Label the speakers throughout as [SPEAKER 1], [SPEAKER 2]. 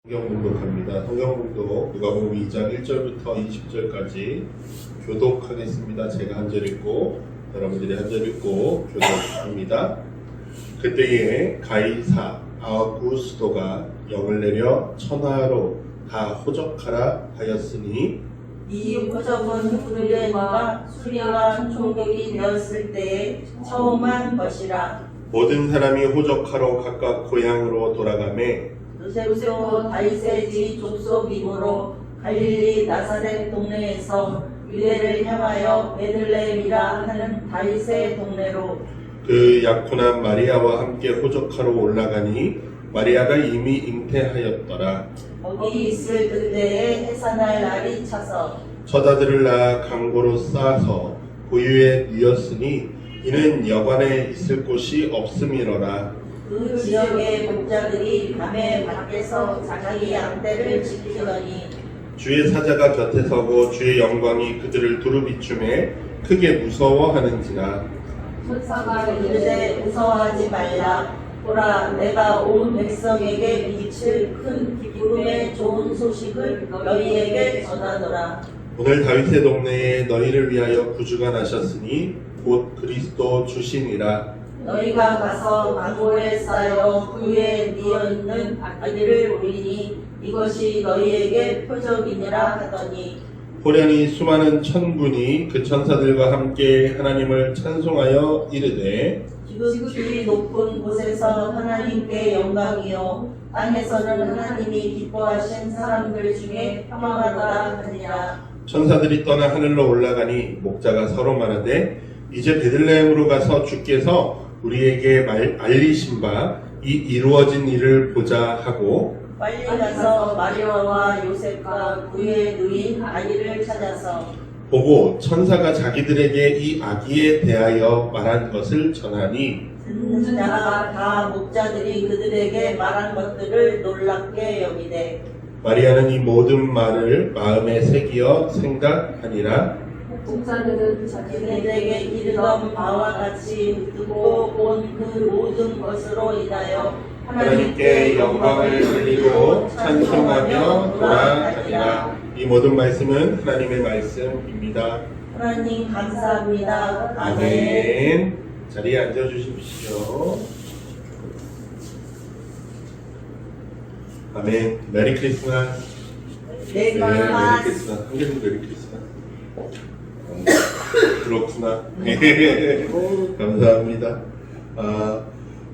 [SPEAKER 1] 성경봉독합니다. 성경봉독 누가복음 2장 1절부터 20절까지 교독하겠습니다. 제가 한 절 읽고 여러분들이 한 절 읽고 교독합니다. 그때에 가이사 아우구스도가 영을 내려 천하로 다 호적하라 하였으니
[SPEAKER 2] 이 호적은 군대와 수리와 총독이 되었을 때에 처음 한 것이라.
[SPEAKER 1] 모든 사람이 호적하러 각각 고향으로 돌아가매
[SPEAKER 2] 요셉도 다윗의 집 족속이므로 갈릴리 나사렛 동네에서 유대를 향하여 베들레헴이라 하는 다윗의 동네로
[SPEAKER 1] 그 약혼한 마리아와 함께 호적하러 올라가니 마리아가 이미 잉태하였더라.
[SPEAKER 2] 거기 있을 그때에 해산할 날이 차서
[SPEAKER 1] 처자들을 낳아 강고로 싸서 고유에 누였으니 이는 여관에 있을 곳이 없음이로라.
[SPEAKER 2] 그 지역의 목자들이 밤에 밖에서 자기 양떼를 지키더니
[SPEAKER 1] 주의 사자가 곁에 서고 주의 영광이 그들을 두루 비춤에 크게 무서워하는지라.
[SPEAKER 2] 천사가 이르되 무서워하지 말라. 보라, 내가 온 백성에게 미칠 큰 기쁨의 좋은 소식을 너희에게 전하노라.
[SPEAKER 1] 오늘 다윗의 동네에 너희를 위하여 구주가 나셨으니 곧 그리스도 주시니라.
[SPEAKER 2] 너희가 가서 망고에 쌓여 그 위에 뉘어있는 아기를 보리니 이것이 너희에게 표적이니라 하더니
[SPEAKER 1] 호련히 수많은 천군이 그 천사들과 함께 하나님을 찬송하여 이르되
[SPEAKER 2] 지극히 높은 곳에서 하나님께 영광이요 땅에서는 하나님이 기뻐하신 사람들 중에 평안하다 하니라.
[SPEAKER 1] 천사들이 떠나 하늘로 올라가니 목자가 서로 말하되 이제 베들레헴으로 가서 주께서 우리에게 알리신 바 이 이루어진 일을 보자 하고
[SPEAKER 2] 빨리 가서 마리아와 요셉과 그의 누인 아기를 찾아서
[SPEAKER 1] 보고 천사가 자기들에게 이 아기에 대하여 말한 것을 전하니
[SPEAKER 2] 듣는 자가 다 목자들이 그들에게 말한 것들을 놀랍게 여기되
[SPEAKER 1] 마리아는 이 모든 말을 마음에 새기어 생각하니라.
[SPEAKER 2] 목자들은 자기들에게 이르던 바와 같이 듣고 본 그 모든 것으로 인하여
[SPEAKER 1] 하나님께 영광을 돌리고 찬송하며 돌아가니라. 이 모든 말씀은 하나님의 말씀입니다.
[SPEAKER 2] 하나님 감사합니다.
[SPEAKER 1] 아멘. 자리에 앉아주십시오. 아멘. 메리 크리스마스.
[SPEAKER 2] 메리
[SPEAKER 1] 메리
[SPEAKER 2] 크리스마스.
[SPEAKER 1] 크리스마스. 한개도 메리 크리스마스. 그렇구나. 감사합니다.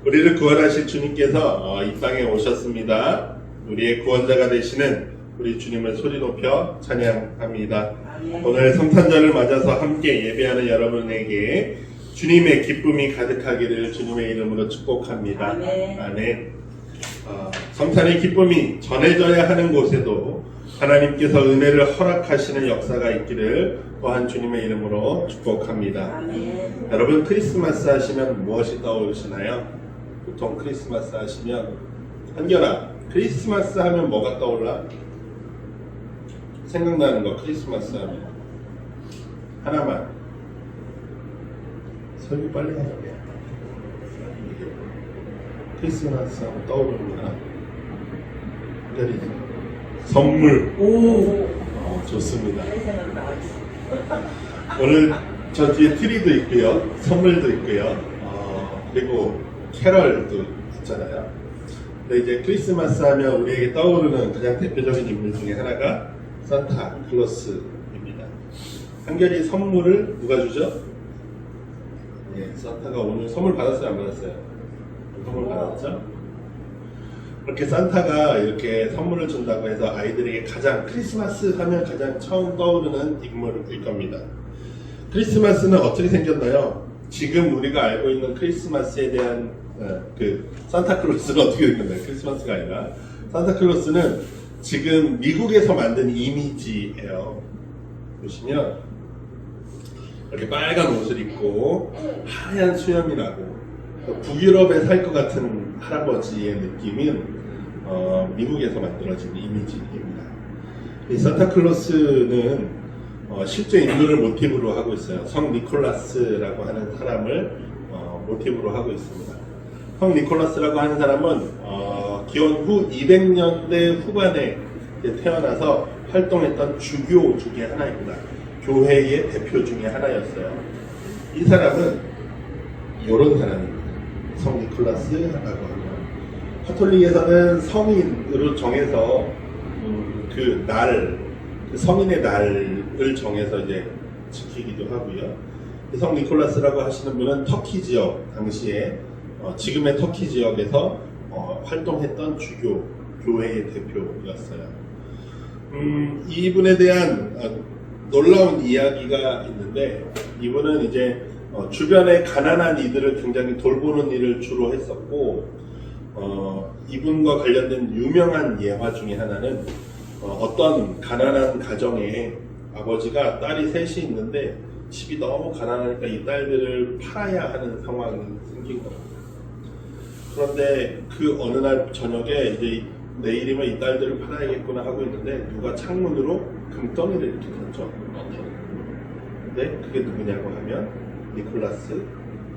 [SPEAKER 1] 우리를 구원하실 주님께서 이 땅에 오셨습니다. 우리의 구원자가 되시는 우리 주님을 소리 높여 찬양합니다. 오늘 성탄절을 맞아서 함께 예배하는 여러분에게 주님의 기쁨이 가득하기를 주님의 이름으로 축복합니다.
[SPEAKER 2] 아멘.
[SPEAKER 1] 아멘. 성탄의 기쁨이 전해져야 하는 곳에도 하나님께서 은혜를 허락하시는 역사가 있기를 또한 주님의 이름으로 축복합니다.
[SPEAKER 2] 아멘.
[SPEAKER 1] 여러분 크리스마스 하시면 무엇이 떠오르시나요? 보통 크리스마스 하시면 한결아 크리스마스 하면 뭐가 떠올라? 생각나는 거 크리스마스 하면 하나만 설교 빨리 하자. 크리스마스 하면 떠오르는 거야. 한결이 선물.
[SPEAKER 2] 오.
[SPEAKER 1] 좋습니다.
[SPEAKER 2] 내 생각 나왔어.
[SPEAKER 1] 오늘 저 뒤에 트리도 있고요, 선물도 있고요, 그리고 캐럴도 있잖아요. 근데 이제 크리스마스 하면 우리에게 떠오르는 가장 대표적인 인물 중에 하나가 산타클로스입니다. 한결이 선물을 누가 주죠? 예, 산타가 오늘 선물 받았어요, 안 받았어요? 선물 받았죠? 이렇게 산타가 이렇게 선물을 준다고 해서 아이들에게 가장 크리스마스 하면 가장 처음 떠오르는 인물일 겁니다. 크리스마스는 어떻게 생겼나요? 지금 우리가 알고 있는 크리스마스에 대한 그 산타클로스는 어떻게 생겼나요? 크리스마스가 아니라 산타클로스는 지금 미국에서 만든 이미지예요. 보시면 이렇게 빨간 옷을 입고 하얀 수염이 나고 북유럽에 살 것 같은 할아버지의 느낌은 미국에서 만들어진 이미지입니다. 이 산타클로스는 실제 인물을 모티브로 하고 있어요. 성 니콜라스라고 하는 사람을 모티브로 하고 있습니다. 성 니콜라스라고 하는 사람은 기원 후 200년대 후반에 이제 태어나서 활동했던 주교 중에 하나입니다. 교회의 대표 중에 하나였어요. 이 사람은 이런 사람입니다. 성 니콜라스라고 하면 카톨릭에서는 성인으로 정해서 그 성인의 날을 정해서 이제 지키기도 하고요. 성 니콜라스라고 하시는 분은 터키 지역 당시에 지금의 터키 지역에서 활동했던 교회의 대표였어요. 이분에 대한 놀라운 이야기가 있는데, 이분은 이제 주변의 가난한 이들을 굉장히 돌보는 일을 주로 했었고, 이분과 관련된 유명한 예화 중에 하나는 어떤 가난한 가정에 아버지가 딸이 셋이 있는데 집이 너무 가난하니까 이 딸들을 팔아야 하는 상황이 생긴 겁니다. 그런데 그 어느 날 저녁에 이제 내일이면 이 딸들을 팔아야겠구나 하고 있는데 누가 창문으로 금덩이를 이렇게 던져. 근데 그게 누구냐고 하면 니콜라스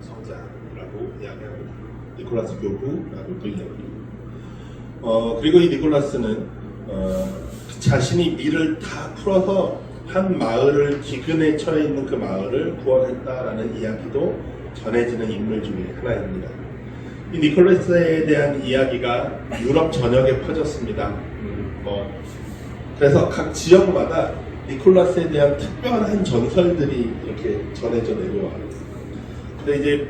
[SPEAKER 1] 성자라고 이야기합니다. 니콜라스 교부라고도 이야기합니다. 그리고 이 니콜라스는 자신이 밀을 다 풀어서 한 마을을 기근에 처해 있는 그 마을을 구원했다라는 이야기도 전해지는 인물 중에 하나입니다. 이 니콜라스에 대한 이야기가 유럽 전역에 퍼졌습니다. 그래서 각 지역마다 니콜라스에 대한 특별한 전설들이 이렇게 전해져 내려와요. 근데 이제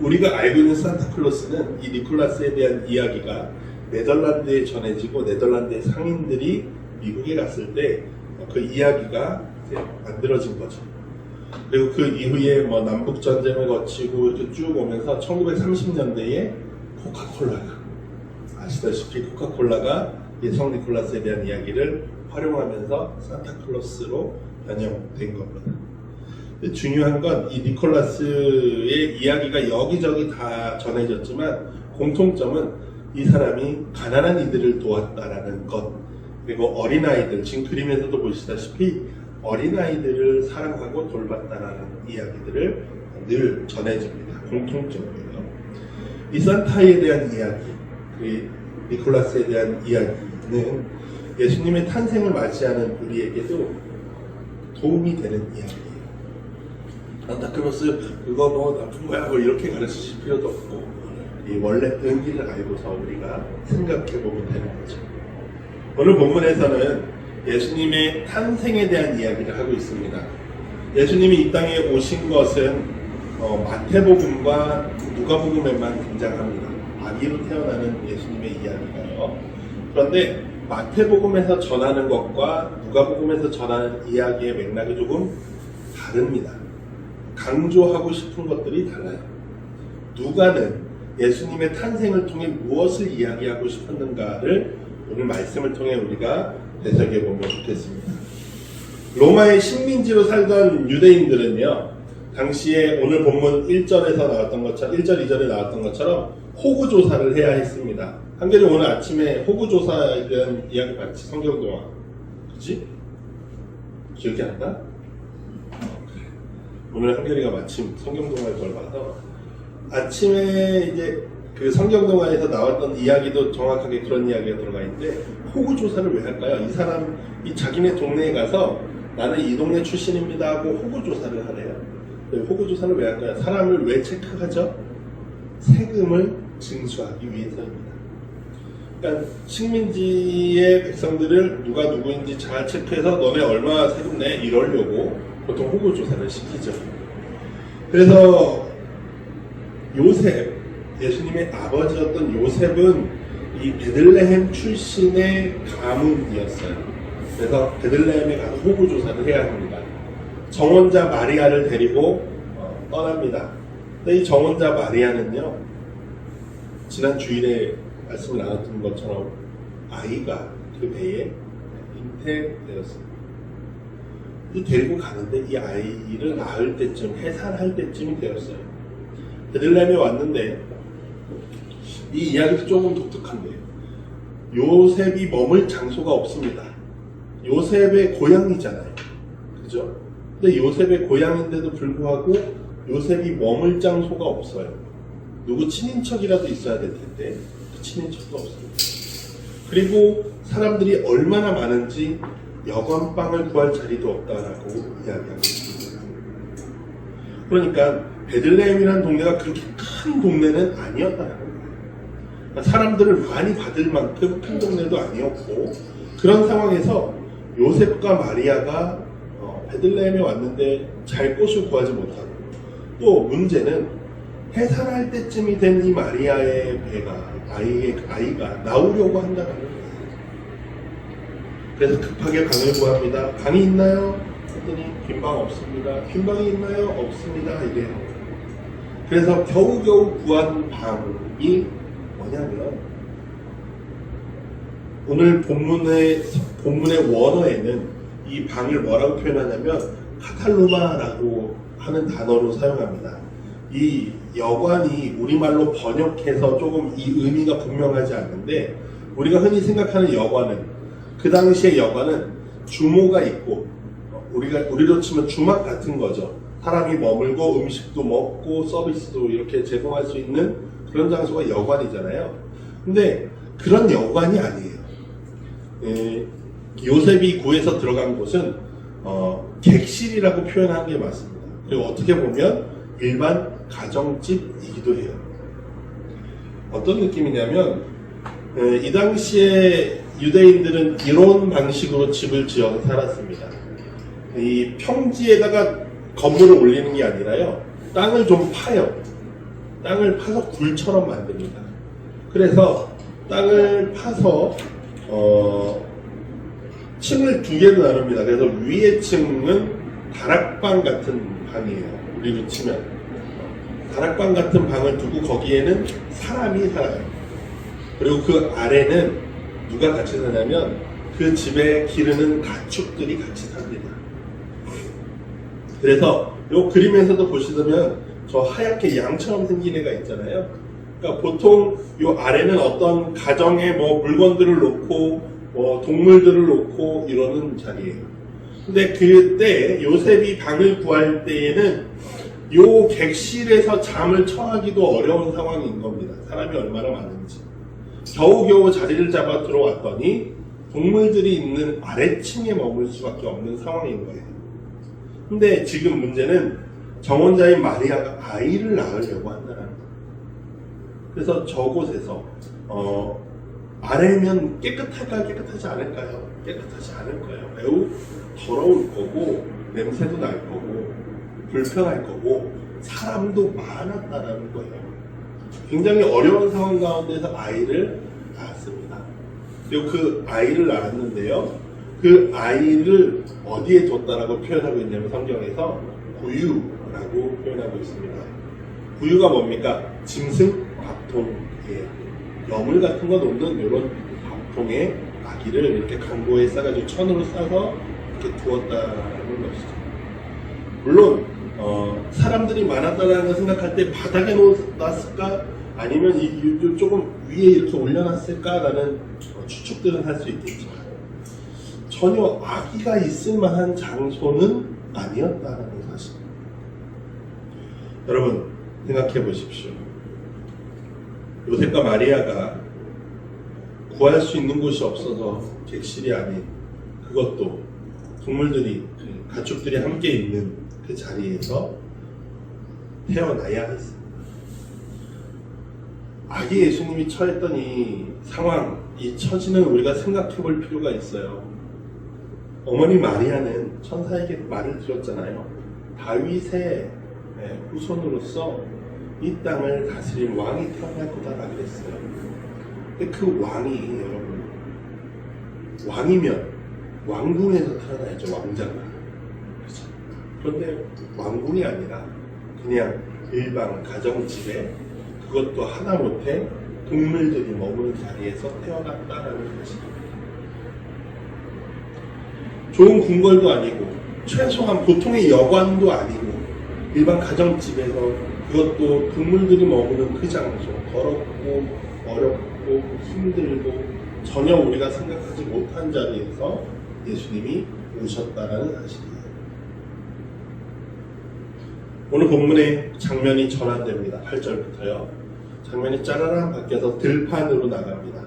[SPEAKER 1] 우리가 알고 있는 산타클로스는 이 니콜라스에 대한 이야기가 네덜란드에 전해지고 네덜란드의 상인들이 미국에 갔을 때 그 이야기가 이제 만들어진 거죠. 그리고 그 이후에 뭐 남북 전쟁을 거치고 이렇게 쭉 오면서 1930년대에 코카콜라가, 아시다시피 코카콜라가 이 성 니콜라스에 대한 이야기를 활용하면서 산타클로스로 변형된 겁니다. 근데 중요한 건 이 니콜라스의 이야기가 여기저기 다 전해졌지만 공통점은 이 사람이 가난한 이들을 도왔다라는 것, 그리고 어린아이들, 지금 그림에서도 보시다시피 어린아이들을 사랑하고 돌봤다라는 이야기들을 늘 전해줍니다. 공통적으로요. 이 산타에 대한 이야기, 그 니콜라스에 대한 이야기는 예수님의 탄생을 맞이하는 우리에게도 도움이 되는 이야기예요. 산타클로스 그거 뭐 나쁜 거야 뭐 이렇게 가르치실 필요도 없고, 이 원래 의미를 알고서 우리가 생각해보면 되는 거죠. 오늘 본문에서는 예수님의 탄생에 대한 이야기를 하고 있습니다. 예수님이 이 땅에 오신 것은 마태복음과 누가복음에만 등장합니다. 아기로 태어나는 예수님의 이야기가요. 그런데 마태복음에서 전하는 것과 누가복음에서 전하는 이야기의 맥락이 조금 다릅니다. 강조하고 싶은 것들이 달라요. 누가는 예수님의 탄생을 통해 무엇을 이야기하고 싶었는가를 오늘 말씀을 통해 우리가 되새겨보면 좋겠습니다. 로마의 식민지로 살던 유대인들은요, 당시에 오늘 본문 1절에서 나왔던 것처럼, 1절, 2절에 나왔던 것처럼 호구조사를 해야 했습니다. 한결이 오늘 아침에 호구조사에 대한 이야기 봤지? 성경동화. 그치? 기억이 안 나? 그래. 오늘 한결이가 마침 성경동화를 그걸 봐서 아침에 이제 그 성경동화에서 나왔던 이야기도 정확하게 그런 이야기가 들어가 있는데, 호구조사를 왜 할까요? 이 사람이 자기네 동네에 가서 나는 이 동네 출신입니다 하고 호구조사를 하래요. 호구조사를 왜 할까요? 사람을 왜 체크하죠? 세금을 징수하기 위해서입니다. 그러니까 식민지의 백성들을 누가 누구인지 잘 체크해서 너네 얼마 세금 내? 이러려고 보통 호구조사를 시키죠. 그래서 요셉, 예수님의 아버지였던 요셉은 이 베들레헴 출신의 가문이었어요. 그래서 베들레헴에 가서 호구조사를 해야 합니다. 정혼자 마리아를 데리고 떠납니다. 근데 이 정혼자 마리아는요, 지난 주일에 말씀을 나눴던 것처럼 아이가 그 배에 잉태되었습니다. 데리고 가는데 이 아이를 낳을 때쯤, 해산할 때쯤이 되었어요. 베들레헴에 왔는데 이 이야기도 조금 독특한데, 요셉이 머물 장소가 없습니다. 요셉의 고향이잖아요. 그죠? 근데 요셉의 고향인데도 불구하고 요셉이 머물 장소가 없어요. 누구 친인척이라도 있어야 될 텐데, 친인척도 없습니다. 그리고 사람들이 얼마나 많은지 여관방을 구할 자리도 없다라고 이야기하고 있습니다. 그러니까 베들레헴이라는 동네가 그렇게 큰 동네는 아니었다는 거예요. 그러니까 사람들을 많이 받을 만큼 큰 동네도 아니었고, 그런 상황에서 요셉과 마리아가 베들레헴에 왔는데 잘 곳을 구하지 못하고, 또 문제는 해산할 때쯤이 된 이 마리아의 아이가 나오려고 한다는 거예요. 그래서 급하게 방을 구합니다. 방이 있나요? 했더니 빈 방 없습니다. 빈 방이 있나요? 없습니다. 이래요. 그래서 겨우겨우 구한 방이 뭐냐면, 오늘 본문의 원어에는 이 방을 뭐라고 표현하냐면 카탈로마라고 하는 단어로 사용합니다. 이 여관이 우리말로 번역해서 조금 이 의미가 분명하지 않는데, 우리가 흔히 생각하는 여관은, 그 당시의 여관은 주모가 있고, 우리로 치면 주막 같은 거죠. 사람이 머물고 음식도 먹고 서비스도 이렇게 제공할 수 있는 그런 장소가 여관이잖아요. 근데 그런 여관이 아니에요. 요셉이 구해서 들어간 곳은 객실이라고 표현하는 게 맞습니다. 그리고 어떻게 보면 일반 가정집이기도 해요. 어떤 느낌이냐면, 이 당시에 유대인들은 이런 방식으로 집을 지어서 살았습니다. 이 평지에다가 건물을 올리는 게 아니라요, 땅을 좀 파요. 땅을 파서 굴처럼 만듭니다. 그래서 땅을 파서 층을 두 개로 나눕니다. 그래서 위의 층은 다락방 같은 방이에요. 우리로 치면 다락방 같은 방을 두고 거기에는 사람이 살아요. 그리고 그 아래는 누가 같이 사냐면 그 집에 기르는 가축들이 같이 삽니다. 그래서 이 그림에서도 보시면 저 하얗게 양처럼 생긴 애가 있잖아요. 그러니까 보통 이 아래는 어떤 가정에 뭐 물건들을 놓고 뭐 동물들을 놓고 이러는 자리예요. 근데 그때 요셉이 방을 구할 때에는 요 객실에서 잠을 청하기도 어려운 상황인 겁니다. 사람이 얼마나 많은지. 겨우겨우 자리를 잡아 들어왔더니 동물들이 있는 아래층에 머물 수밖에 없는 상황인 거예요. 근데 지금 문제는 정혼자인 마리아가 아이를 낳으려고 한다는 거예요. 그래서 저곳에서 아래면 깨끗할까요? 깨끗하지 않을까요? 깨끗하지 않을 거예요. 매우 더러울 거고 냄새도 날 거고 불편할 거고 사람도 많았다라는 거예요. 굉장히 어려운 상황 가운데서 아이를 낳았습니다. 그리고 그 아이를 낳았는데요, 그 아이를 어디에 뒀다라고 표현하고 있냐면 성경에서 구유라고 표현하고 있습니다. 구유가 뭡니까? 짐승 밥통이에요. 여물 같은 거 놓는 이런 밥통에 아기를 이렇게 강고에 싸가지고 천으로 싸서 이렇게 두었다라는 것이죠. 물론 사람들이 많았다라는 걸 생각할 때 바닥에 놓았을까? 아니면 조금 위에 이렇게 올려놨을까라는 추측들은 할 수 있겠지만 전혀 아기가 있을 만한 장소는 아니었다라는 사실. 여러분 생각해 보십시오. 요셉과 마리아가 구할 수 있는 곳이 없어서 객실이 아닌, 그것도 동물들이, 가축들이 함께 있는 그 자리에서 태어나야 했습니다. 아기 예수님이 처했던 이 상황, 이 처지는 우리가 생각해 볼 필요가 있어요. 어머니 마리아는 천사에게 말을 들었잖아요. 다윗의 후손으로서 이 땅을 다스릴 왕이 태어날 거다라고 그랬어요. 근데 그 왕이, 여러분, 왕이면 왕궁에서 태어나야죠. 왕자가. 그렇죠? 그런데 왕궁이 아니라 그냥 일반 가정집에, 그것도 하다못해 동물들이 머무는 자리에서 태어났다라는 것입니다. 좋은 궁궐도 아니고 최소한 보통의 여관도 아니고 일반 가정집에서, 그것도 동물들이 머무는 그 장소, 더럽고 어렵고 힘들고 전혀 우리가 생각하지 못한 자리에서 예수님이 오셨다라는 사실이에요. 오늘 본문의 장면이 전환됩니다. 8절부터요. 장면이 짜라랑 바뀌어서 들판으로 나갑니다.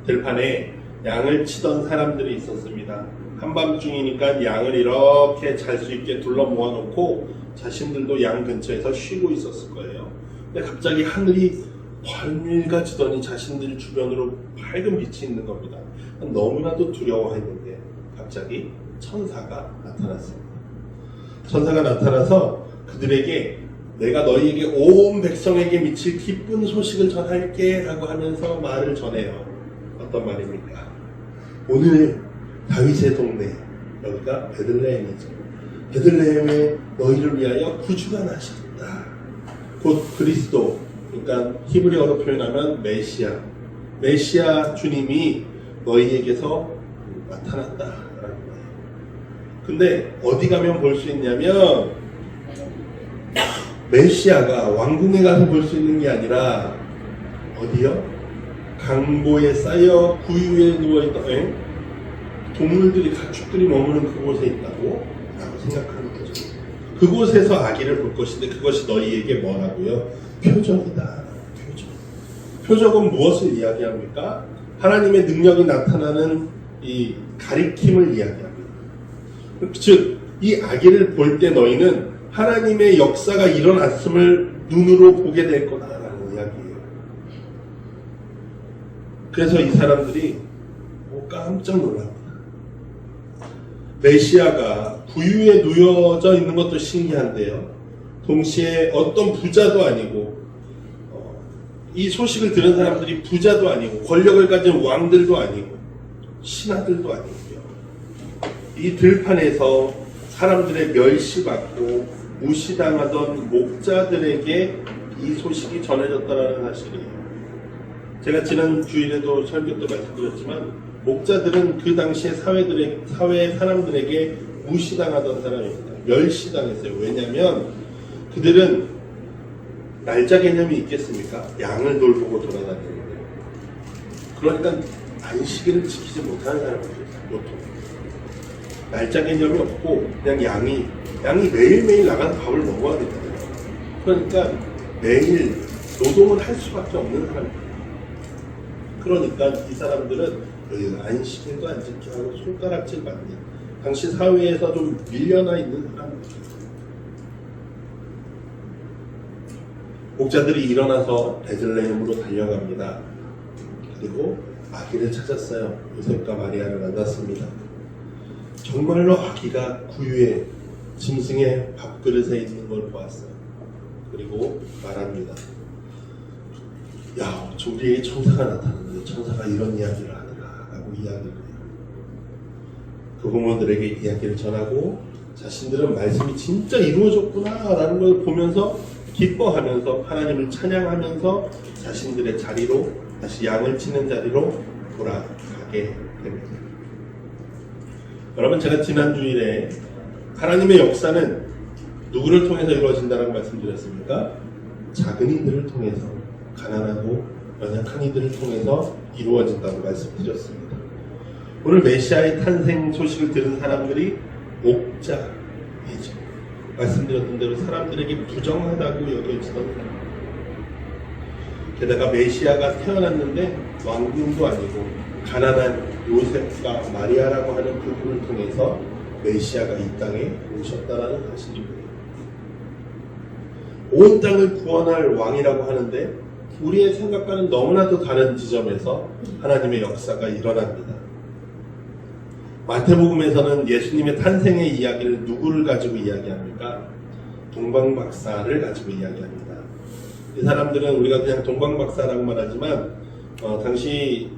[SPEAKER 1] 들판에 양을 치던 사람들이 있었습니다. 한밤중이니까 양을 이렇게 잘 수 있게 둘러 모아놓고 자신들도 양 근처에서 쉬고 있었을 거예요. 근데 갑자기 하늘이 밝아지더니 자신들 주변으로 밝은 빛이 있는 겁니다. 너무나도 두려워했는데 갑자기 천사가 나타났습니다. 천사가 나타나서 그들에게 내가 너희에게 온 백성에게 미칠 기쁜 소식을 전할게 라고 하면서 말을 전해요. 어떤 말입니까? 오늘 다윗의 동네, 여기가 베들레헴이죠. 베들레헴에 너희를 위하여 구주가 나셨다. 곧 그리스도, 그러니까 히브리어로 표현하면 메시아 주님이 너희에게서 나타났다라는 거예요. 근데 어디 가면 볼 수 있냐면 메시아가 왕궁에 가서 볼 수 있는 게 아니라 어디요? 강보에 쌓여 구유에 누워있던 동물들이, 가축들이 머무는 그곳에 있다고 라고 생각하는 거죠. 그곳에서 아기를 볼 것인데 그것이 너희에게 뭐라고요? 표적이다. 표적은 무엇을 이야기합니까? 하나님의 능력이 나타나는 이 가리킴을 이야기합니다. 즉, 이 아기를 볼 때 너희는 하나님의 역사가 일어났음을 눈으로 보게 될 거다라는 이야기예요. 그래서 이 사람들이 깜짝 놀랍니다. 메시아가 구유에 누워져 있는 것도 신기한데요. 동시에 어떤 부자도 아니고 이 소식을 들은 사람들이 부자도 아니고 권력을 가진 왕들도 아니고 신하들도 아니고요. 이 들판에서 사람들의 멸시받고 무시당하던 목자들에게 이 소식이 전해졌다는 사실이에요. 제가 지난 주일에도 설교 때 말씀드렸지만 목자들은 그 당시에 사회 사람들에게 무시당하던 사람입니다. 멸시당했어요. 왜냐하면 그들은 날짜 개념이 있겠습니까? 양을 돌보고 돌아다니는데. 그러니까 안식일을 지키지 못하는 사람들이에요. 보통. 날짜 개념이 없고 그냥 양이 매일매일 나가서 밥을 먹어야 되거든요. 그러니까 매일 노동을 할 수밖에 없는 사람들이에요. 그러니까 이 사람들은 안식일도 안 지키고 하고 손가락질 받는 당시 사회에서 좀 밀려나 있는 사람들이에요. 목자들이 일어나서 베들레헴으로 달려갑니다. 그리고 아기를 찾았어요. 요셉과 마리아를 만났습니다. 정말로 아기가 구유에 짐승의 밥그릇에 있는 걸 보았어요. 그리고 말합니다. 야, 우리에게 천사가 나타났는데 천사가 이런 이야기를 하더라 라고 이야기를 해요. 그 부모들에게 이야기를 전하고 자신들은 말씀이 진짜 이루어졌구나 라는 걸 보면서 기뻐하면서 하나님을 찬양하면서 자신들의 자리로 다시 양을 치는 자리로 돌아가게 됩니다. 여러분, 제가 지난 주일에 하나님의 역사는 누구를 통해서 이루어진다는 말씀드렸습니까? 작은 이들을 통해서, 가난하고 연약한 이들을 통해서 이루어진다고 말씀드렸습니다. 오늘 메시아의 탄생 소식을 들은 사람들이 목자이죠. 말씀드렸던 대로 사람들에게 부정하다고 여겨지던 사람. 게다가 메시아가 태어났는데 왕궁도 아니고 가난한 요셉과 마리아라고 하는 그분을 통해서 메시아가 이 땅에 오셨다라는 사실입니다. 온 땅을 구원할 왕이라고 하는데 우리의 생각과는 너무나도 다른 지점에서 하나님의 역사가 일어납니다. 마태복음에서는 예수님의 탄생의 이야기를 누구를 가지고 이야기합니까? 동방박사를 가지고 이야기합니다. 이 사람들은 우리가 그냥 동방박사라고 말하지만 당시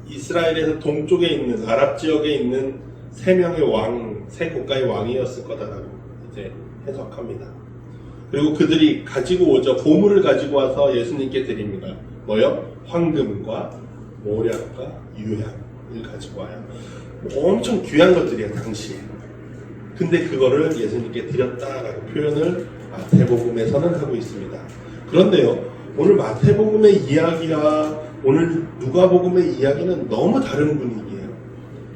[SPEAKER 1] 이스라엘에서 동쪽에 있는 아랍 지역에 있는 세 명의 왕, 세 국가의 왕이었을 거다라고 이제 해석합니다. 그리고 그들이 가지고 오죠. 보물을 가지고 와서 예수님께 드립니다. 뭐요? 황금과 모략과 유향을 가지고 와요. 엄청 귀한 것들이에요, 당시에. 근데 그거를 예수님께 드렸다라고 표현을 마태복음에서는 하고 있습니다. 그런데요, 오늘 마태복음의 이야기와 오늘 누가복음의 이야기는 너무 다른 분위기예요.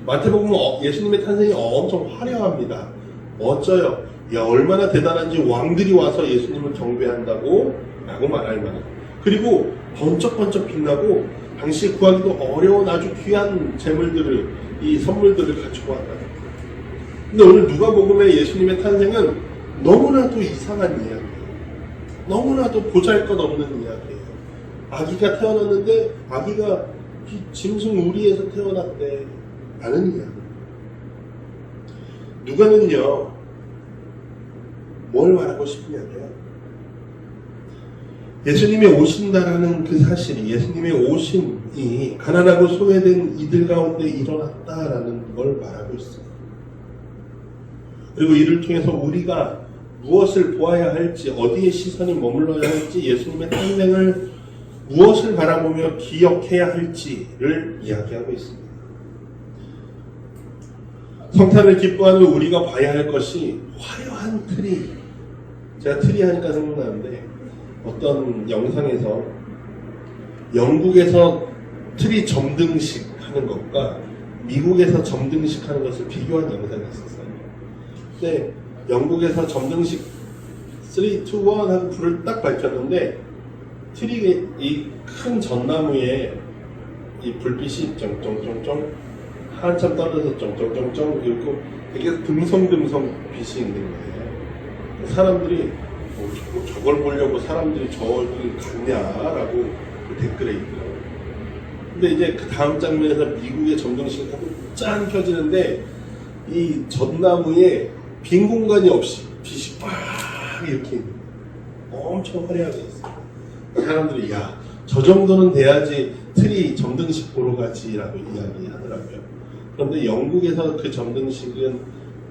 [SPEAKER 1] 마태복음은 예수님의 탄생이 엄청 화려합니다. 멋져요. 야, 얼마나 대단한지 왕들이 와서 예수님을 경배한다고 라고 말할 만한. 그리고 번쩍번쩍 빛나고 당시 구하기도 어려운 아주 귀한 재물들을, 이 선물들을 가지고 왔다. 근데 오늘 누가복음의 예수님의 탄생은 너무나도 이상한 이야기예요. 너무나도 보잘것없는 이야기예요. 아기가 태어났는데 아기가 짐승 우리에서 태어났대 라는 이야기. 누가는요 뭘 말하고 싶냐면 예수님이 오신다라는 그 사실이, 예수님의 오심이 가난하고 소외된 이들 가운데 일어났다라는 걸 말하고 있습니다. 그리고 이를 통해서 우리가 무엇을 보아야 할지, 어디에 시선이 머물러야 할지, 예수님의 탄생을 무엇을 바라보며 기억해야 할지를 이야기하고 있습니다. 성탄을 기뻐하는 우리가 봐야 할 것이 화려한 트리. 제가 트리 하니까 생각나는데 어떤 영상에서 영국에서 트리 점등식 하는 것과 미국에서 점등식 하는 것을 비교한 영상이 있었어요. 근데 영국에서 점등식 3, 2, 1 하고 불을 딱 밝혔는데 트리 이 큰 전나무에 이 불빛이 쩡쩡쩡쩡 한참 떨어져서 쩡쩡쩡쩡 그리고 되게 듬성듬성 빛이 있는 거예요. 사람들이 저걸 보려고 사람들이 저걸 갔냐라고 그 댓글에 있더라고요. 근데 이제 그 다음 장면에서 미국의 점등식이 하고 짠 켜지는데 이 전나무에 빈 공간이 없이 빛이 빡 이렇게 있는 거예요. 엄청 화려하게 있어요. 사람들이 야, 저 정도는 돼야지 트리 점등식 보러 가지라고 이야기하더라고요. 그런데 영국에서 그 점등식은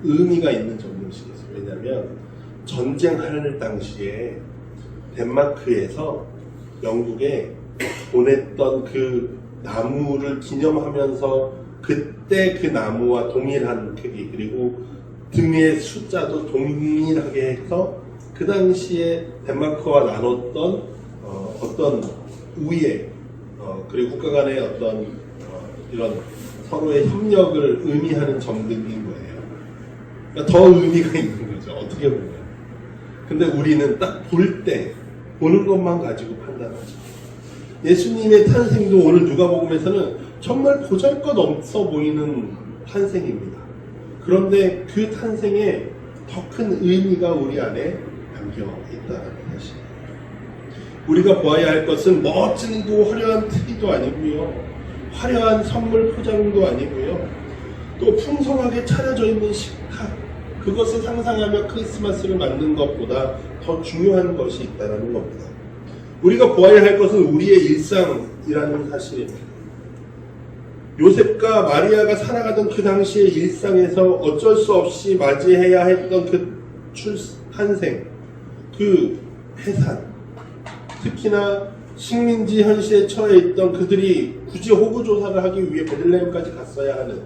[SPEAKER 1] 의미가 있는 점등식이었어요. 왜냐하면 전쟁할 당시에 덴마크에서 영국에 보냈던 그 나무를 기념하면서 그때 그 나무와 동일한 크기 그리고 등의 숫자도 동일하게 해서 그 당시에 덴마크와 나눴던 어떤 우애 그리고 국가 간의 어떤 이런 서로의 협력을 의미하는 점등인 거예요. 그러니까 더 의미가 있는 거죠. 어떻게 보면. 근데 우리는 딱 볼 때 보는 것만 가지고 판단하죠. 예수님의 탄생도 오늘 누가복음에서는 정말 보잘것없어 보이는 탄생입니다. 그런데 그 탄생에 더 큰 의미가 우리 안에 담겨 있다는 사실이에요. 우리가 보아야 할 것은 멋진고 화려한 트리도 아니고요. 화려한 선물 포장도 아니고요. 또 풍성하게 차려져 있는 식탁, 그것을 상상하며 크리스마스를 맞는 것보다 더 중요한 것이 있다는 겁니다. 우리가 보아야 할 것은 우리의 일상이라는 사실입니다. 요셉과 마리아가 살아가던 그 당시의 일상에서 어쩔 수 없이 맞이해야 했던 그 탄생, 그 해산, 특히나 식민지 현실에 처해 있던 그들이 굳이 호구조사를 하기 위해 베들레헴까지 갔어야 하는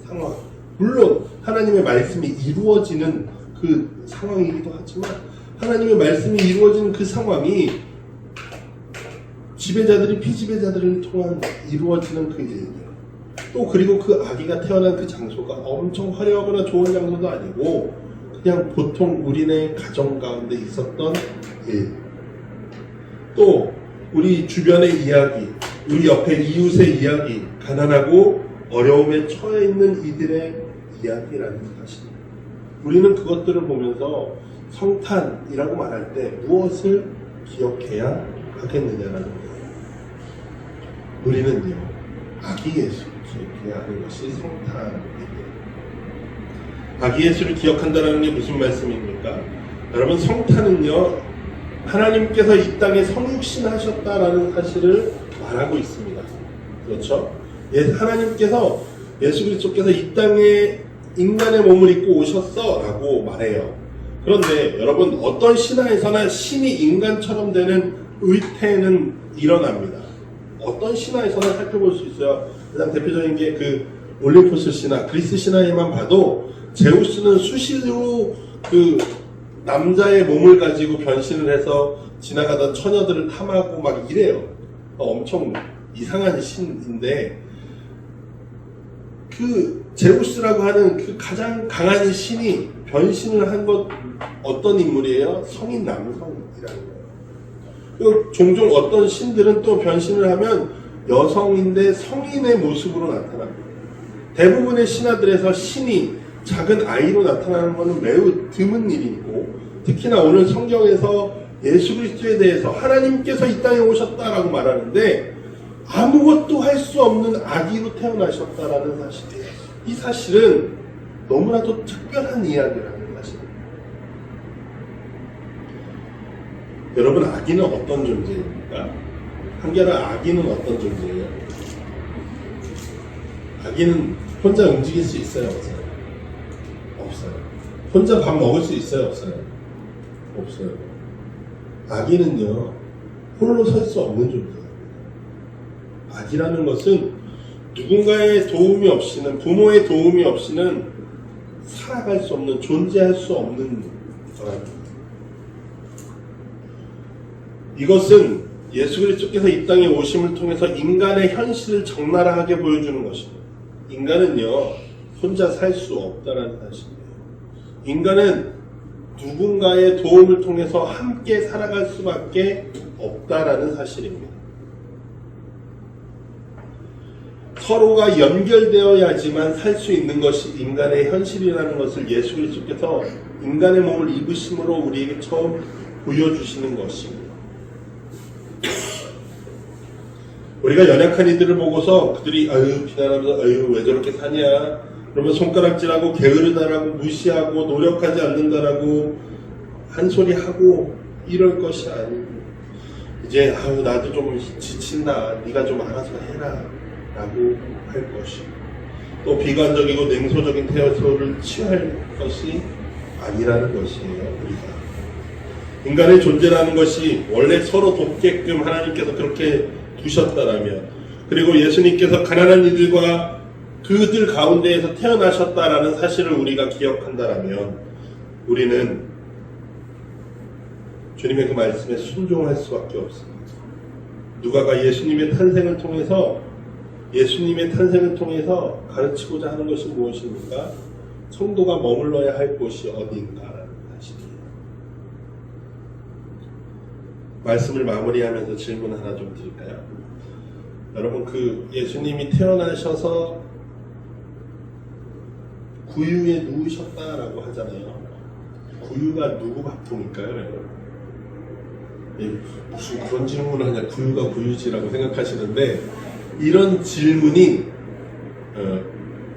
[SPEAKER 1] 상황. 물론 하나님의 말씀이 이루어지는 그 상황이기도 하지만 하나님의 말씀이 이루어지는 그 상황이 지배자들이 피지배자들을 통한 이루어지는 그 일들. 또 그리고 그 아기가 태어난 그 장소가 엄청 화려하거나 좋은 장소도 아니고 그냥 보통 우리네 가정 가운데 있었던 일. 또 우리 주변의 이야기, 우리 옆에 이웃의 이야기, 가난하고 어려움에 처해 있는 이들의 이야기라는 사실. 우리는 그것들을 보면서 성탄이라고 말할 때 무엇을 기억해야 하겠느냐라는 거예요. 우리는요, 아기 예수를 기억해야 하는 것이 성탄입니다. 아기 예수를 기억한다는 게 무슨 말씀입니까? 여러분, 성탄은요, 하나님께서 이 땅에 성육신하셨다라는 사실을 말하고 있습니다. 그렇죠? 하나님께서 예수 그리스도께서 이 땅에 인간의 몸을 입고 오셨어 라고 말해요. 그런데 여러분, 어떤 신화에서나 신이 인간처럼 되는 의태는 일어납니다. 어떤 신화에서나 살펴볼 수 있어요. 가장 대표적인 게 그 올림포스 신화, 그리스 신화에만 봐도 제우스는 수시로 그 남자의 몸을 가지고 변신을 해서 지나가던 처녀들을 탐하고 막 이래요. 엄청 이상한 신인데 그 제우스라고 하는 그 가장 강한 신이 변신을 한 것 어떤 인물이에요? 성인 남성이라는 거예요. 또 종종 어떤 신들은 또 변신을 하면 여성인데 성인의 모습으로 나타납니다. 대부분의 신화들에서 신이 작은 아이로 나타나는 것은 매우 드문 일이고, 특히나 오늘 성경에서 예수 그리스도에 대해서 하나님께서 이 땅에 오셨다라고 말하는데 아무것도 할 수 없는 아기로 태어나셨다라는 사실이에요. 이 사실은 너무나도 특별한 이야기라는 사실입니다. 여러분, 아기는 어떤 존재입니까? 한결아, 아기는 어떤 존재예요? 아기는 혼자 움직일 수 있어요, 없어요? 없어요. 혼자 밥 먹을 수 있어요, 없어요? 없어요. 아기는요, 홀로 설 수 없는 존재입니다. 아기라는 것은 누군가의 도움이 없이는, 부모의 도움이 없이는 살아갈 수 없는, 존재할 수 없는 사람입니다. 이것은 예수 그리스도께서 이 땅에 오심을 통해서 인간의 현실을 적나라하게 보여주는 것입니다. 인간은요, 혼자 살 수 없다는 사실이에요. 인간은 누군가의 도움을 통해서 함께 살아갈 수밖에 없다라는 사실입니다. 서로가 연결되어야지만 살 수 있는 것이 인간의 현실이라는 것을 예수 그리스도께서 인간의 몸을 입으심으로 우리에게 처음 보여주시는 것입니다. 우리가 연약한 이들을 보고서 그들이 비난하면서 왜 저렇게 사냐, 그러면 손가락질하고 게으르다라고 무시하고 노력하지 않는다라고 한 소리 하고 이럴 것이 아니고, 이제 나도 좀 지친다, 네가 좀 알아서 해라 라고 할 것이고, 또 비관적이고 냉소적인 태도를 취할 것이 아니라는 것이에요. 우리가 인간의 존재라는 것이 원래 서로 돕게끔 하나님께서 그렇게 두셨다라면, 그리고 예수님께서 가난한 이들과 그들 가운데에서 태어나셨다라는 사실을 우리가 기억한다라면, 우리는 주님의 그 말씀에 순종할 수밖에 없습니다. 누가가 예수님의 탄생을 통해서 가르치고자 하는 것이 무엇입니까? 성도가 머물러야 할 곳이 어디인가라는 사실이에요. 말씀을 마무리하면서 질문 하나 좀 드릴까요? 여러분, 그 예수님이 태어나셔서 구유에 누우셨다라고 하잖아요. 구유가 누구 밥통일까요, 여러분? 무슨 그런 질문을 하냐, 구유가 구유지라고 생각하시는데, 이런 질문이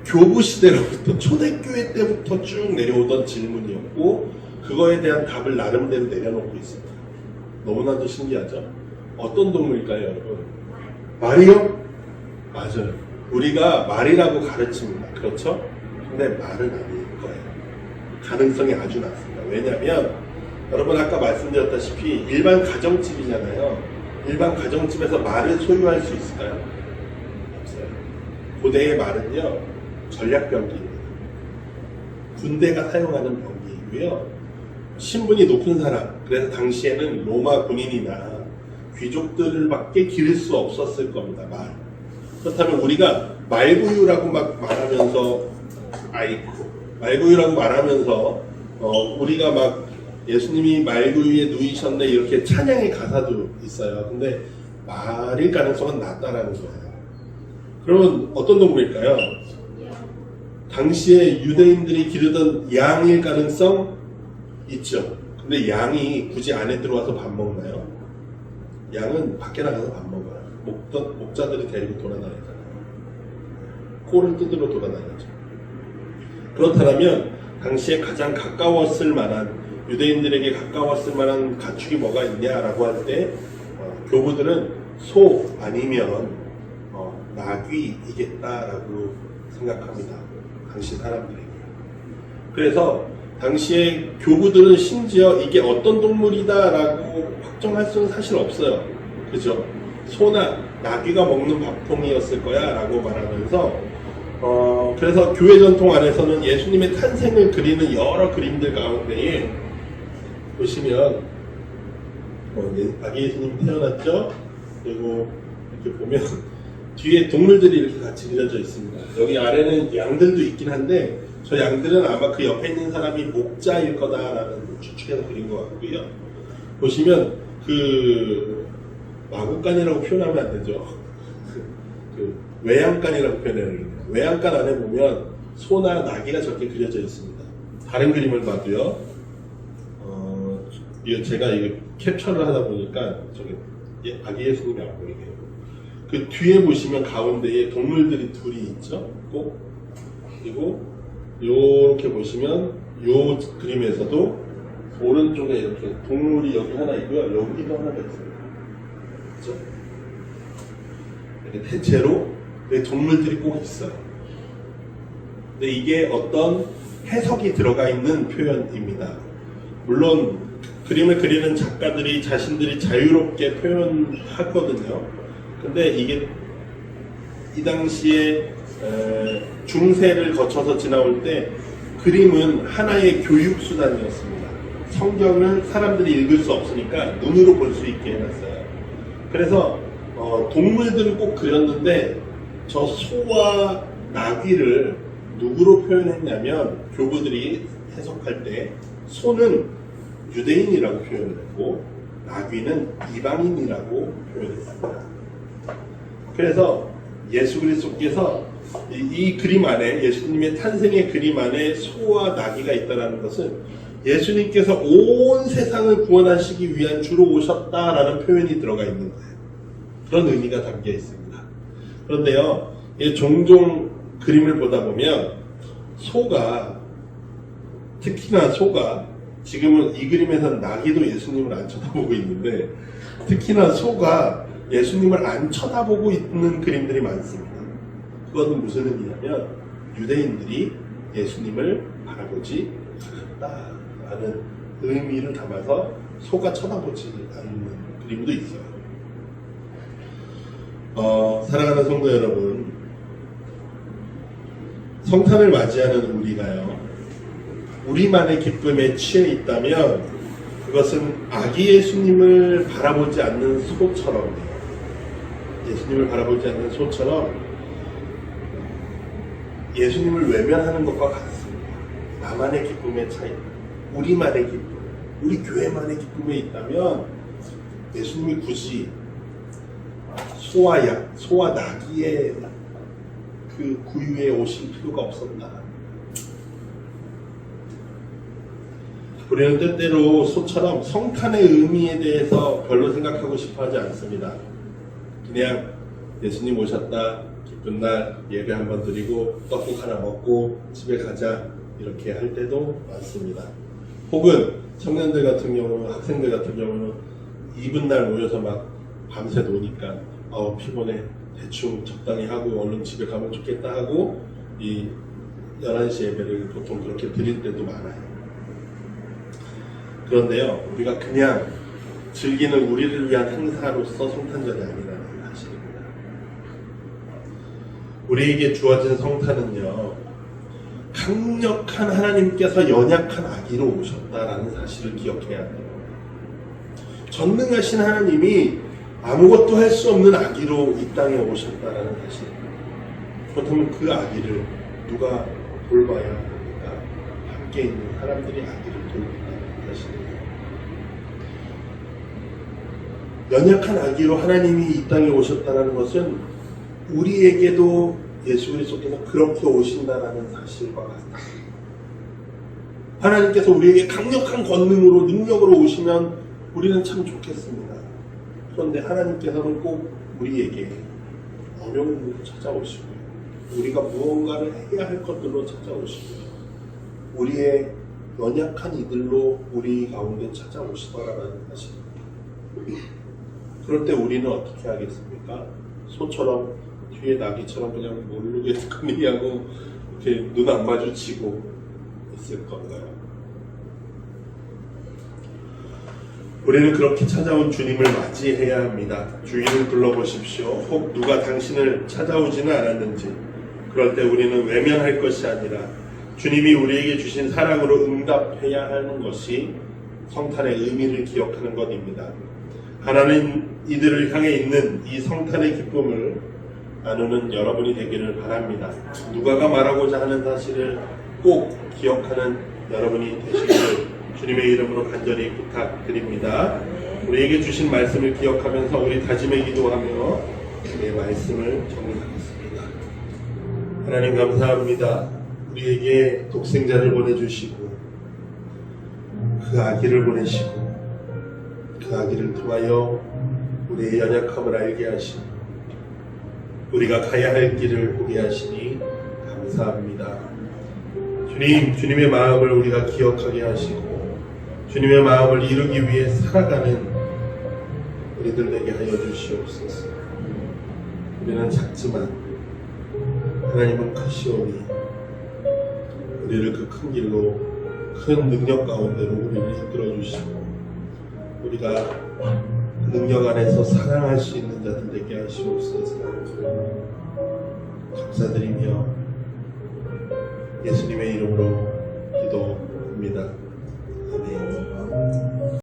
[SPEAKER 1] 교부 시대로부터, 초대교회 때부터 쭉 내려오던 질문이었고, 그거에 대한 답을 나름대로 내려놓고 있습니다. 너무나도 신기하죠? 어떤 동물일까요, 여러분? 말이요? 맞아요. 우리가 말이라고 가르칩니다. 그렇죠? 근데 말은 아닐 거예요. 가능성이 아주 낮습니다. 왜냐하면 여러분, 아까 말씀드렸다시피 일반 가정집이잖아요. 일반 가정집에서 말을 소유할 수 있을까요? 없어요. 고대의 말은요, 전략병기입니다. 군대가 사용하는 병기이고요, 신분이 높은 사람, 그래서 당시에는 로마 군인이나 귀족들밖에 기를 수 없었을 겁니다. 말. 그렇다면 우리가 말구유라고 막 말하면서, 말구유라고 말하면서 우리가 막 예수님이 말구유에 누이셨네 이렇게 찬양의 가사도 있어요. 근데 말일 가능성은 낮다라는 거예요. 그러면 어떤 동물일까요? 당시에 유대인들이 기르던 양일 가능성 있죠. 근데 양이 굳이 안에 들어와서 밥 먹나요? 양은 밖에 나가서 밥 먹어요. 목자들이 데리고 돌아다니잖아요. 코를 뜯으러 돌아다니죠. 그렇다면 당시에 가장 가까웠을 만한, 유대인들에게 가까웠을 만한 가축이 뭐가 있냐라고 할 때 교부들은 소 아니면 나귀이겠다라고 생각합니다. 당시 사람들에게. 그래서 당시에 교부들은 심지어 이게 어떤 동물이다라고 확정할 수는 사실 없어요. 그죠? 소나 나귀가 먹는 밥통이었을 거야 라고 말하면서 그래서 교회 전통 안에서는 예수님의 탄생을 그리는 여러 그림들 가운데에 보시면 아기 예수님이 태어났죠? 그리고 이렇게 보면 뒤에 동물들이 이렇게 같이 그려져 있습니다. 여기 아래는 양들도 있긴 한데 저 양들은 아마 그 옆에 있는 사람이 목자일 거다라는 추측해서 그린 것 같고요. 보시면 그 마구간이라고 표현하면 안 되죠. 그 외양간이라고 표현해요. 외양간 안에 보면 소나 나귀가 저렇게 그려져 있습니다. 다른 그림을 봐도요. 이거 제가 이거 캡처를 하다 보니까 저기 아기 예수님이 안 보이네요. 그 뒤에 보시면 가운데에 동물들이 둘이 있죠. 꼭 그리고 요렇게 보시면 요 그림에서도 오른쪽에 이렇게 동물이 여기 하나 있고요. 여기도 하나 있어요. 그렇죠? 이렇게 대체로 동물들이 꼭 있어요. 근데 이게 어떤 해석이 들어가 있는 표현입니다. 물론 그림을 그리는 작가들이 자신들이 자유롭게 표현하거든요. 근데 이게 이 당시에 중세를 거쳐서 지나올 때 그림은 하나의 교육 수단이었습니다. 성경을 사람들이 읽을 수 없으니까 눈으로 볼 수 있게 해놨어요. 그래서 동물들을 꼭 그렸는데 저 소와 나귀를 누구로 표현했냐면 교부들이 해석할 때 소는 유대인이라고 표현했고 나귀는 이방인이라고 표현했습니다. 그래서 예수 그리스도께서 이 그림 안에 예수님의 탄생의 그림 안에 소와 나귀가 있다는 것은 예수님께서 온 세상을 구원하시기 위한 주로 오셨다라는 표현이 들어가 있는 거예요. 그런 의미가 담겨 있습니다. 그런데요, 종종 그림을 보다 보면 소가 특히나 소가 지금은 이 그림에서는 나귀도 예수님을 안 쳐다보고 있는데 특히나 소가 예수님을 안 쳐다보고 있는 그림들이 많습니다. 그것은 무슨 의미냐면 유대인들이 예수님을 바라보지 않았다라는 의미를 담아서 소가 쳐다보지 않는 그림도 있어요. 사랑하는 성도 여러분, 성탄을 맞이하는 우리가요, 우리만의 기쁨에 취해 있다면 그것은 아기 예수님을 바라보지 않는 소처럼, 예수님을 바라보지 않는 소처럼 예수님을 외면하는 것과 같습니다. 나만의 기쁨에 차이, 우리만의 기쁨, 우리 교회만의 기쁨에 있다면 예수님이 굳이 소와 나귀의 그 구유에 오실 필요가 없었다. 우리는 때때로 소처럼 성탄의 의미에 대해서 별로 생각하고 싶어 하지 않습니다. 그냥 예수님 오셨다, 기쁜 날 예배 한번 드리고 떡국 하나 먹고 집에 가자 이렇게 할 때도 많습니다. 혹은 청년들 같은 경우는, 학생들 같은 경우는 이분 날 모여서 막 밤새 노니까 피곤해, 대충 적당히 하고 얼른 집에 가면 좋겠다 하고 이 11시 예배를 보통 그렇게 드릴 때도 많아요. 그런데요, 우리가 그냥 즐기는 우리를 위한 행사로서 성탄절이 아니라는 사실입니다. 우리에게 주어진 성탄은요, 강력한 하나님께서 연약한 아기로 오셨다라는 사실을 기억해야 돼요. 전능하신 하나님이 아무것도 할 수 없는 아기로 이 땅에 오셨다라는 사실입니다. 그렇다면 그 아기를 누가 돌봐야 합니까? 함께 있는 사람들이 아기를 돌본다는 사실입니다. 연약한 아기로 하나님이 이 땅에 오셨다는 것은 우리에게도 예수 그리스도께서 그렇게 오신다는 사실과 같다. 하나님께서 우리에게 강력한 권능으로, 능력으로 오시면 우리는 참 좋겠습니다. 그런데 하나님께서는 꼭 우리에게 어려운 일로 찾아오시고 우리가 무언가를 해야 할 것들로 찾아오시고 우리의 연약한 이들로 우리 가운데 찾아오시더라라는 사실입니다. 그럴 때 우리는 어떻게 하겠습니까? 소처럼 뒤에 나귀처럼 그냥 모르게 스크리하고 이렇게 눈 안 마주치고 있을 건가요? 우리는 그렇게 찾아온 주님을 맞이해야 합니다. 주위를 둘러보십시오. 혹 누가 당신을 찾아오지는 않았는지. 그럴 때 우리는 외면할 것이 아니라 주님이 우리에게 주신 사랑으로 응답해야 하는 것이 성탄의 의미를 기억하는 것입니다. 하나님 이들을 향해 있는 이 성탄의 기쁨을 나누는 여러분이 되기를 바랍니다. 누가가 말하고자 하는 사실을 꼭 기억하는 여러분이 되시기를 주님의 이름으로 간절히 부탁드립니다. 우리에게 주신 말씀을 기억하면서 우리 다짐에 기도하며 우리의 말씀을 정리하겠습니다. 하나님 감사합니다. 우리에게 독생자를 보내주시고 그 아기를 보내시고 그 아기를 통하여 우리의 연약함을 알게 하시고 우리가 가야 할 길을 보게 하시니 감사합니다. 주님, 주님의 마음을 우리가 기억하게 하시고 주님의 마음을 이루기 위해 살아가는 우리들 되게 하여 주시옵소서. 우리는 작지만 하나님은 크시오니 우리를 그 큰 길로 큰 능력 가운데로 우리를 이끌어 주시고 우리가 그 능력 안에서 사랑할 수 있는 자들 되게 하시옵소서. 감사드리며 예수님의 이름으로 기도